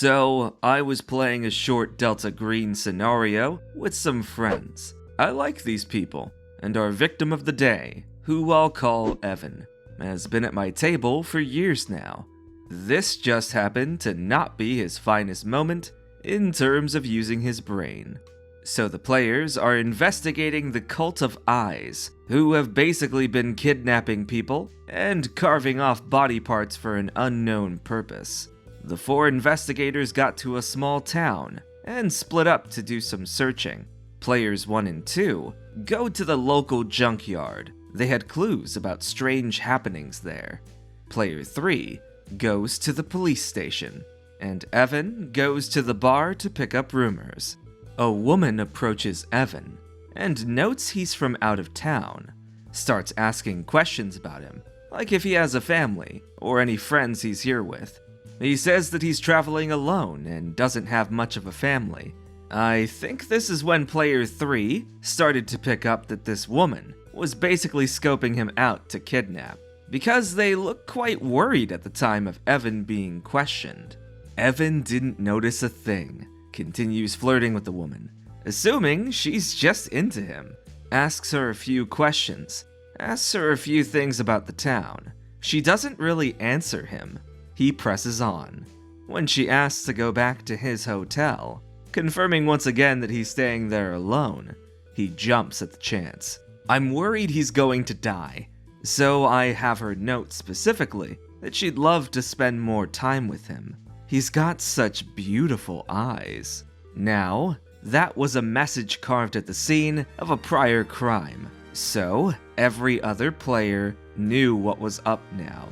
So, I was playing a short Delta Green scenario with some friends. I like these people, and our victim of the day, who I'll call Evan, has been at my table for years now. This just happened to not be his finest moment in terms of using his brain. So the players are investigating the Cult of Eyes, who have basically been kidnapping people and carving off body parts for an unknown purpose. The 4 investigators got to a small town and split up to do some searching. Players 1 and 2 go to the local junkyard. They had clues about strange happenings there. Player 3 goes to the police station, and Evan goes to the bar to pick up rumors. A woman approaches Evan and notes he's from out of town, starts asking questions about him, like if he has a family or any friends he's here with. He says that he's traveling alone and doesn't have much of a family. I think this is when player 3 started to pick up that this woman was basically scoping him out to kidnap, because they look quite worried at the time of Evan being questioned. Evan didn't notice a thing, continues flirting with the woman, assuming she's just into him. Asks her a few questions, asks her a few things about the town. She doesn't really answer him. He presses on. When she asks to go back to his hotel, confirming once again that he's staying there alone, he jumps at the chance. I'm worried he's going to die, so I have her note specifically that she'd love to spend more time with him. He's got such beautiful eyes. Now, that was a message carved at the scene of a prior crime, so every other player knew what was up now.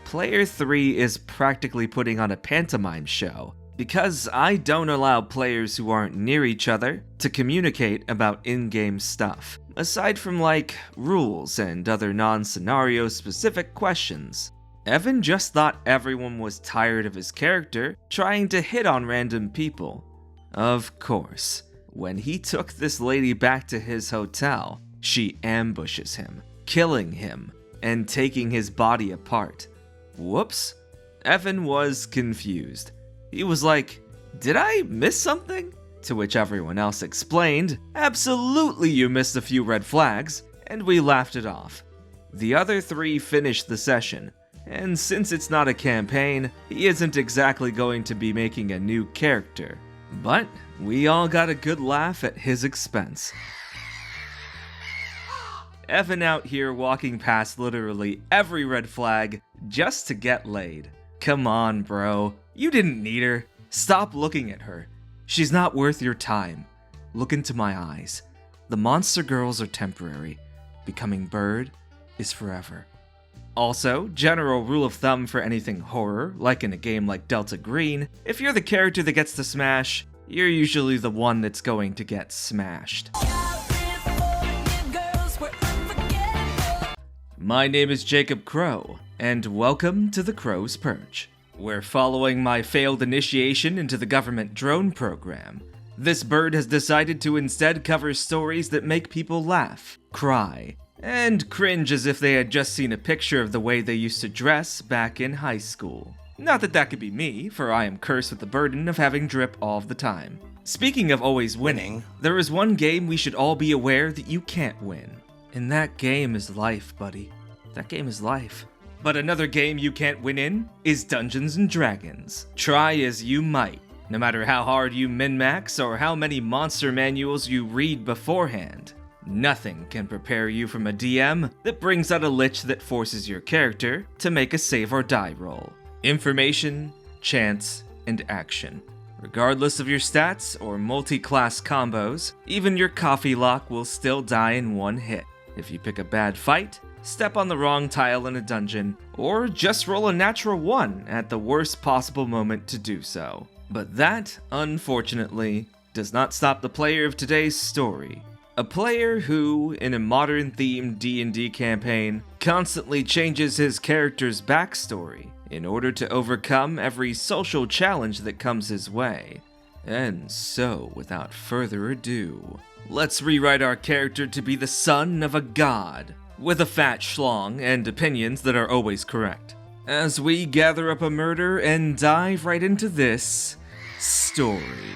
Player 3 is practically putting on a pantomime show, because I don't allow players who aren't near each other to communicate about in-game stuff, aside from like rules and other non-scenario specific questions. Evan just thought everyone was tired of his character trying to hit on random people. Of course, when he took this lady back to his hotel, she ambushes him, killing him and taking his body apart. Whoops. Evan was confused. He was like, "Did I miss something?" To which everyone else explained, "Absolutely you missed a few red flags," and we laughed it off. The other 3 finished the session, and since it's not a campaign, he isn't exactly going to be making a new character. But we all got a good laugh at his expense. Evan out here walking past literally every red flag just to get laid. Come on, bro. You didn't need her. Stop looking at her. She's not worth your time. Look into my eyes. The monster girls are temporary. Becoming bird is forever. Also, general rule of thumb for anything horror, like in a game like Delta Green, if you're the character that gets to smash, you're usually the one that's going to get smashed. My name is Jacob Crowe, and welcome to the Crow's Perch. We're following my failed initiation into the government drone program. This bird has decided to instead cover stories that make people laugh, cry, and cringe as if they had just seen a picture of the way they used to dress back in high school. Not that that could be me, for I am cursed with the burden of having drip all the time. Speaking of always winning, there is one game we should all be aware that you can't win. And that game is life, buddy. That game is life. But another game you can't win in is Dungeons & Dragons. Try as you might, no matter how hard you min-max or how many monster manuals you read beforehand, nothing can prepare you from a DM that brings out a lich that forces your character to make a save or die roll. Information, chance, and action. Regardless of your stats or multi-class combos, even your coffee lock will still die in one hit. If you pick a bad fight, step on the wrong tile in a dungeon, or just roll a natural 1 at the worst possible moment to do so. But that, unfortunately, does not stop the player of today's story. A player who, in a modern-themed D&D campaign, constantly changes his character's backstory in order to overcome every social challenge that comes his way. And so, without further ado, let's rewrite our character to be the son of a god, with a fat schlong and opinions that are always correct. As we gather up a murder and dive right into this Story.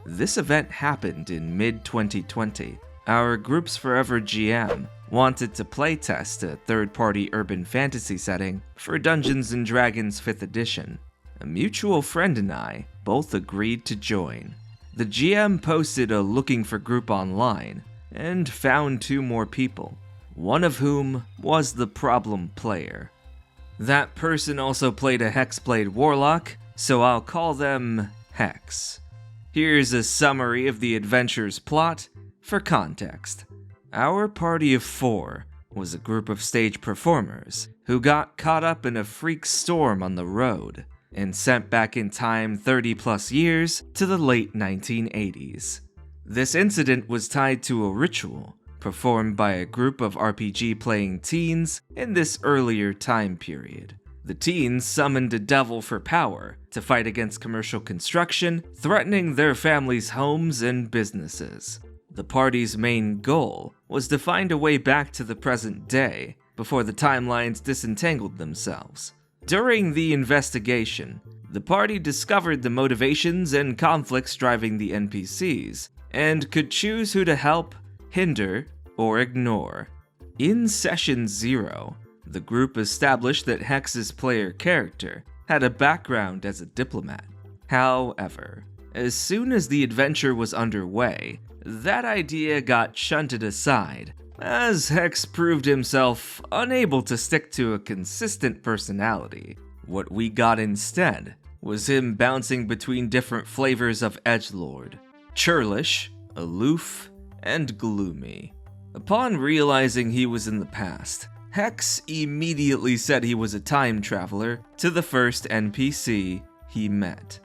This event happened in mid-2020. Our group's forever GM wanted to playtest a third-party urban fantasy setting for Dungeons & Dragons 5th edition. A mutual friend and I both agreed to join. The GM posted a looking for group online and found 2 more people, one of whom was the problem player. That person also played a Hexblade Warlock, so I'll call them Hex. Here's a summary of the adventure's plot for context. Our party of 4 was a group of stage performers who got caught up in a freak storm on the road and sent back in time 30 plus years to the late 1980s. This incident was tied to a ritual performed by a group of RPG-playing teens in this earlier time period. The teens summoned a devil for power to fight against commercial construction, threatening their families' homes and businesses. The party's main goal was to find a way back to the present day before the timelines disentangled themselves. During the investigation, the party discovered the motivations and conflicts driving the NPCs, and could choose who to help, hinder, or ignore. In Session 0, the group established that Hex's player character had a background as a diplomat. However, as soon as the adventure was underway, that idea got shunted aside, as Hex proved himself unable to stick to a consistent personality. What we got instead was him bouncing between different flavors of edgelord: churlish, aloof, and gloomy. Upon realizing he was in the past, Hex immediately said he was a time traveler to the first NPC he met.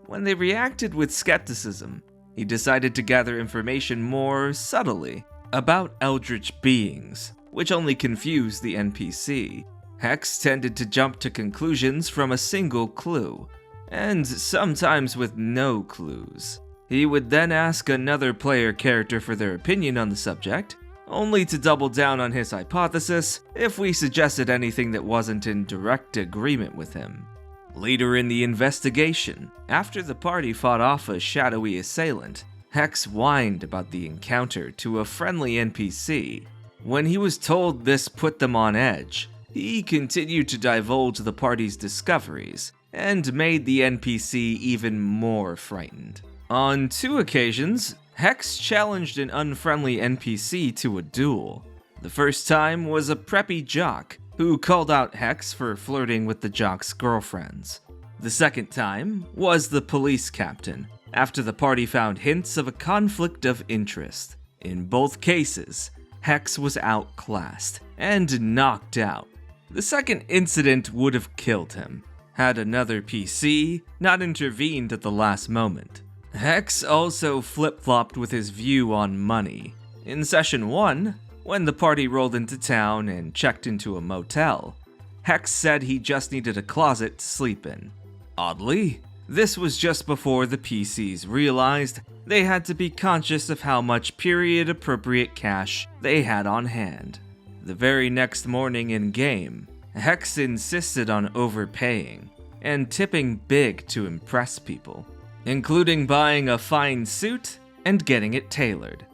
When they reacted with skepticism, he decided to gather information more subtly about eldritch beings, which only confused the NPC. Hex tended to jump to conclusions from a single clue, and sometimes with no clues. He would then ask another player character for their opinion on the subject, only to double down on his hypothesis if we suggested anything that wasn't in direct agreement with him. Later in the investigation, after the party fought off a shadowy assailant, Hex whined about the encounter to a friendly NPC. When he was told this put them on edge, he continued to divulge the party's discoveries and made the NPC even more frightened. On 2 occasions, Hex challenged an unfriendly NPC to a duel. The first time was a preppy jock who called out Hex for flirting with the jock's girlfriends. The second time was the police captain, after the party found hints of a conflict of interest. In both cases, Hex was outclassed and knocked out. The second incident would have killed him, had another PC not intervened at the last moment. Hex also flip-flopped with his view on money. In Session 1, when the party rolled into town and checked into a motel, Hex said he just needed a closet to sleep in. Oddly, this was just before the PCs realized they had to be conscious of how much period-appropriate cash they had on hand. The very next morning in-game, Hex insisted on overpaying and tipping big to impress people, including buying a fine suit and getting it tailored.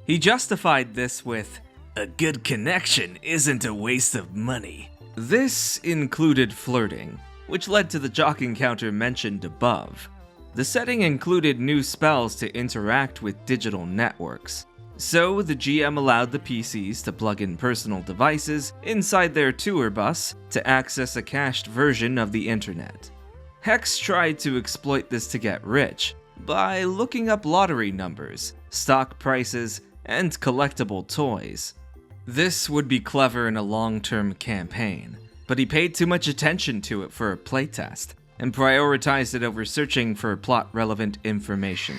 He justified this with, "A good connection isn't a waste of money." This included flirting, which led to the jock encounter mentioned above. The setting included new spells to interact with digital networks, so the GM allowed the PCs to plug in personal devices inside their tour bus to access a cached version of the internet. Hex tried to exploit this to get rich by looking up lottery numbers, stock prices, and collectible toys. This would be clever in a long-term campaign, but he paid too much attention to it for a playtest and prioritized it over searching for plot-relevant information.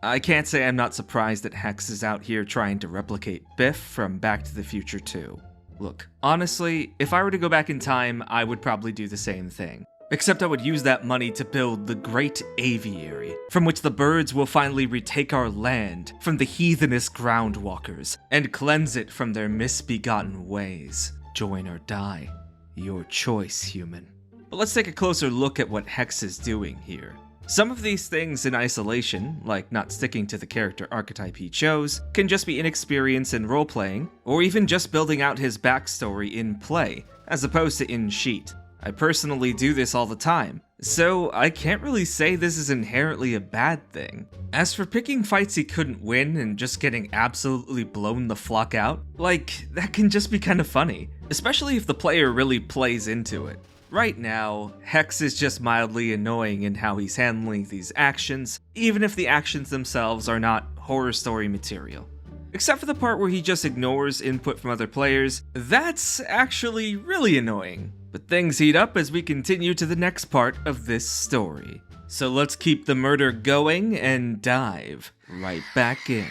I can't say I'm not surprised that Hex is out here trying to replicate Biff from Back to the Future 2. Look, honestly, if I were to go back in time, I would probably do the same thing. Except I would use that money to build the Great Aviary, from which the birds will finally retake our land from the heathenous groundwalkers and cleanse it from their misbegotten ways. Join or die. Your choice, human. But let's take a closer look at what Hex is doing here. Some of these things in isolation, like not sticking to the character archetype he chose, can just be inexperience in roleplaying, or even just building out his backstory in play, as opposed to in sheet. I personally do this all the time, so I can't really say this is inherently a bad thing. As for picking fights he couldn't win and just getting absolutely blown the flock out, that can just be kind of funny, especially if the player really plays into it. Right now, Hex is just mildly annoying in how he's handling these actions, even if the actions themselves are not horror story material. Except for the part where he just ignores input from other players, that's actually really annoying. But things heat up as we continue to the next part of this story. So let's keep the murder going and dive right back in.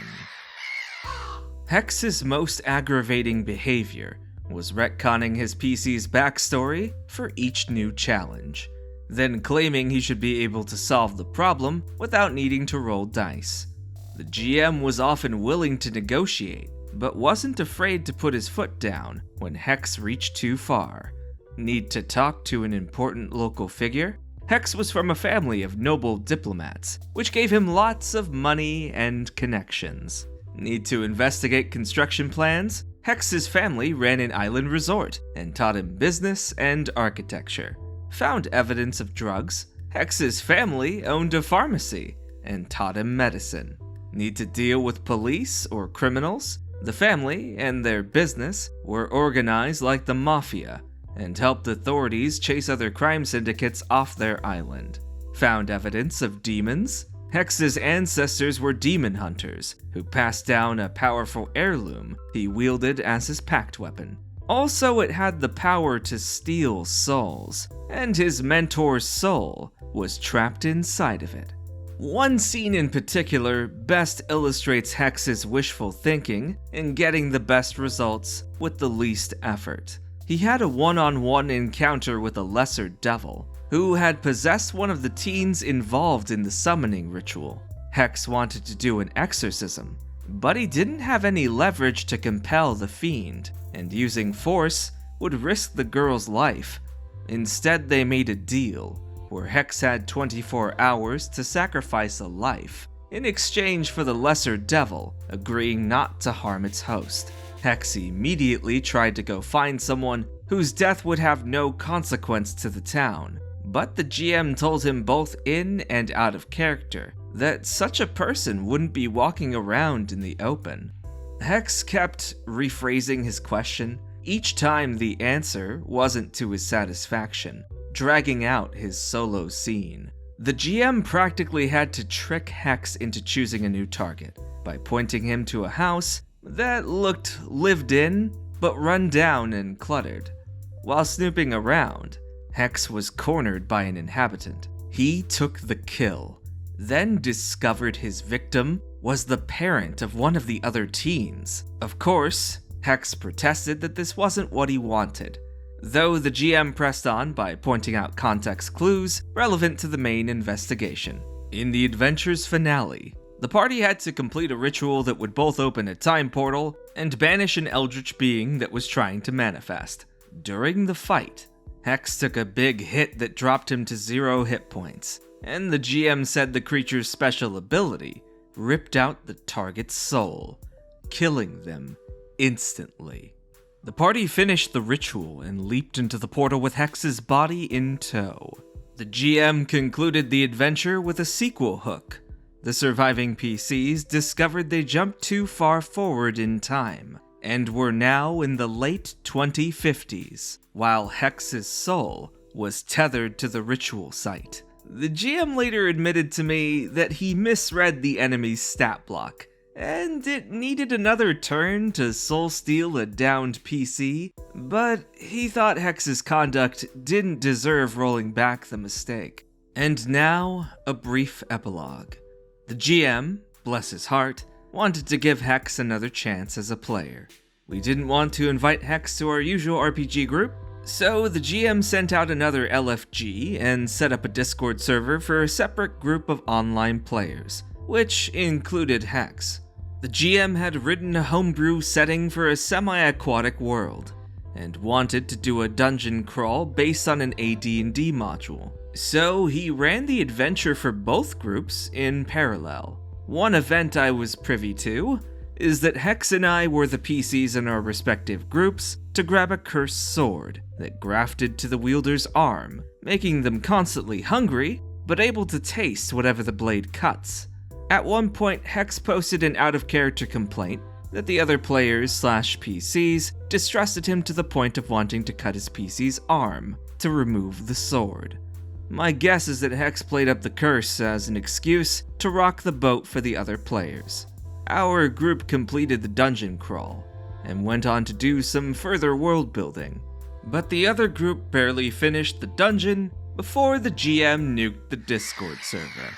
Hex's most aggravating behavior was retconning his PC's backstory for each new challenge, then claiming he should be able to solve the problem without needing to roll dice. The GM was often willing to negotiate, but wasn't afraid to put his foot down when Hex reached too far. Need to talk to an important local figure? Hex was from a family of noble diplomats, which gave him lots of money and connections. Need to investigate construction plans? Hex's family ran an island resort and taught him business and architecture. Found evidence of drugs? Hex's family owned a pharmacy and taught him medicine. Need to deal with police or criminals? The family and their business were organized like the mafia and helped authorities chase other crime syndicates off their island. Found evidence of demons? Hex's ancestors were demon hunters who passed down a powerful heirloom he wielded as his pact weapon. Also, it had the power to steal souls, and his mentor's soul was trapped inside of it. One scene in particular best illustrates Hex's wishful thinking in getting the best results with the least effort. He had a one-on-one encounter with a lesser devil, who had possessed one of the teens involved in the summoning ritual. Hex wanted to do an exorcism, but he didn't have any leverage to compel the fiend, and using force would risk the girl's life. Instead, they made a deal, where Hex had 24 hours to sacrifice a life, in exchange for the lesser devil agreeing not to harm its host. Hex immediately tried to go find someone whose death would have no consequence to the town, but the GM told him both in and out of character that such a person wouldn't be walking around in the open. Hex kept rephrasing his question each time the answer wasn't to his satisfaction, dragging out his solo scene. The GM practically had to trick Hex into choosing a new target by pointing him to a house that looked lived in, but run down and cluttered. While snooping around, Hex was cornered by an inhabitant. He took the kill, then discovered his victim was the parent of one of the other teens. Of course, Hex protested that this wasn't what he wanted, though the GM pressed on by pointing out context clues relevant to the main investigation. In the adventure's finale, the party had to complete a ritual that would both open a time portal and banish an eldritch being that was trying to manifest. During the fight, Hex took a big hit that dropped him to 0 hit points, and the GM said the creature's special ability ripped out the target's soul, killing them instantly. The party finished the ritual and leaped into the portal with Hex's body in tow. The GM concluded the adventure with a sequel hook. The surviving PCs discovered they jumped too far forward in time, and were now in the late 2050s, while Hex's soul was tethered to the ritual site. The GM later admitted to me that he misread the enemy's stat block, and it needed another turn to soul steal a downed PC, but he thought Hex's conduct didn't deserve rolling back the mistake. And now, a brief epilogue. The GM, bless his heart, wanted to give Hex another chance as a player. We didn't want to invite Hex to our usual RPG group, so the GM sent out another LFG and set up a Discord server for a separate group of online players, which included Hex. The GM had written a homebrew setting for a semi-aquatic world, and wanted to do a dungeon crawl based on an AD&D module. So he ran the adventure for both groups in parallel. One event I was privy to is that Hex and I were the PCs in our respective groups to grab a cursed sword that grafted to the wielder's arm, making them constantly hungry, but able to taste whatever the blade cuts. At one point, Hex posted an out-of-character complaint that the other players/PCs distrusted him to the point of wanting to cut his PC's arm to remove the sword. My guess is that Hex played up the curse as an excuse to rock the boat for the other players. Our group completed the dungeon crawl and went on to do some further world building, but the other group barely finished the dungeon before the GM nuked the Discord server.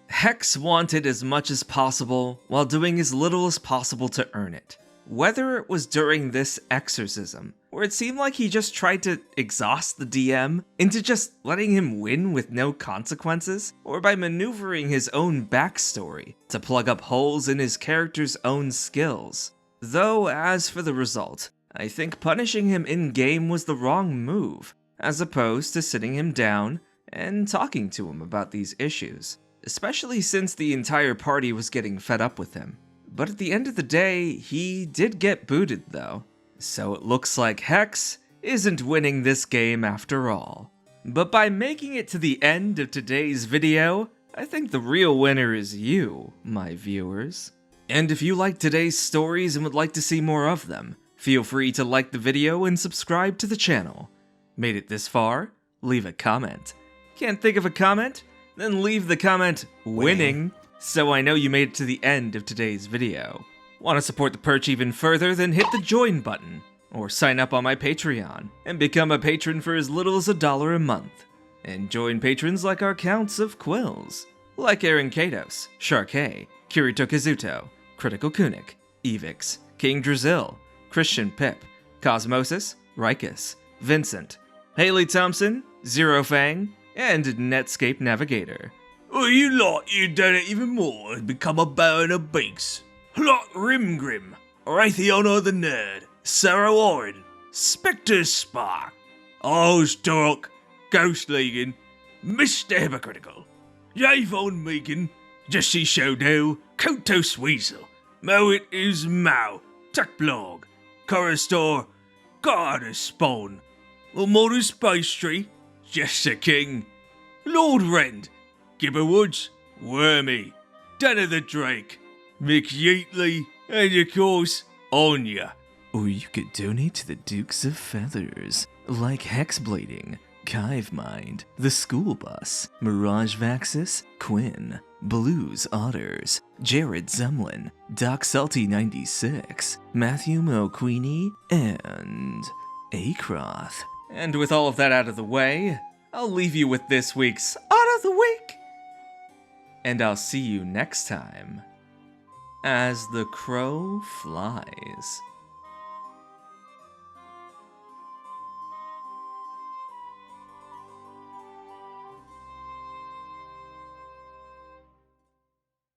Hex wanted as much as possible while doing as little as possible to earn it. Whether it was during this exorcism, where it seemed like he just tried to exhaust the DM into just letting him win with no consequences, or by maneuvering his own backstory to plug up holes in his character's own skills. Though, as for the result, I think punishing him in-game was the wrong move, as opposed to sitting him down and talking to him about these issues, especially since the entire party was getting fed up with him. But at the end of the day, he did get booted though, so it looks like Hex isn't winning this game after all. But by making it to the end of today's video, I think the real winner is you, my viewers. And if you like today's stories and would like to see more of them, feel free to like the video and subscribe to the channel. Made it this far? Leave a comment. Can't think of a comment? Then leave the comment winning, so I know you made it to the end of today's video. Want to support the Perch even further? Then hit the join button, or sign up on my Patreon, and become a patron for as little as $1 a month. And join patrons like our counts of quills, like Aaron Kados, Sharkay, Kirito Kazuto, Critical Kunik, Evix, King Drazil, Christian Pip, Cosmosis, Rikus, Vincent, Haley Thompson, Zero Fang, and Netscape Navigator. Oh, you lot, you done it even more and become a Baron of Beaks. Lot Rimgrim, Raytheon the Nerd, Sarah Warren, Spectre Spark, Oztorok, Ghost Legan, Mr. Hypocritical, Javon Meekin, Jesse Showdo, Kotos Weasel, Mowit is Mao, Techblog, Corristor, Garter Spawn, Modus Pastry, Jester King, Lord Rend, Gibber Woods, Wormy, Danner the Drake, Mick Yeatley, and of course, Anya. Or you could donate to the Dukes of Feathers, like Hexblading, Kai-veMind, TheSchoolBus, MirageVaxus, Quinn, Blues Otters, Jared Zemlin, DocSalty96, Matthew MulQueeny, and Acroth. And with all of that out of the way, I'll leave you with this week's Out of the Week! And I'll see you next time as the crow flies.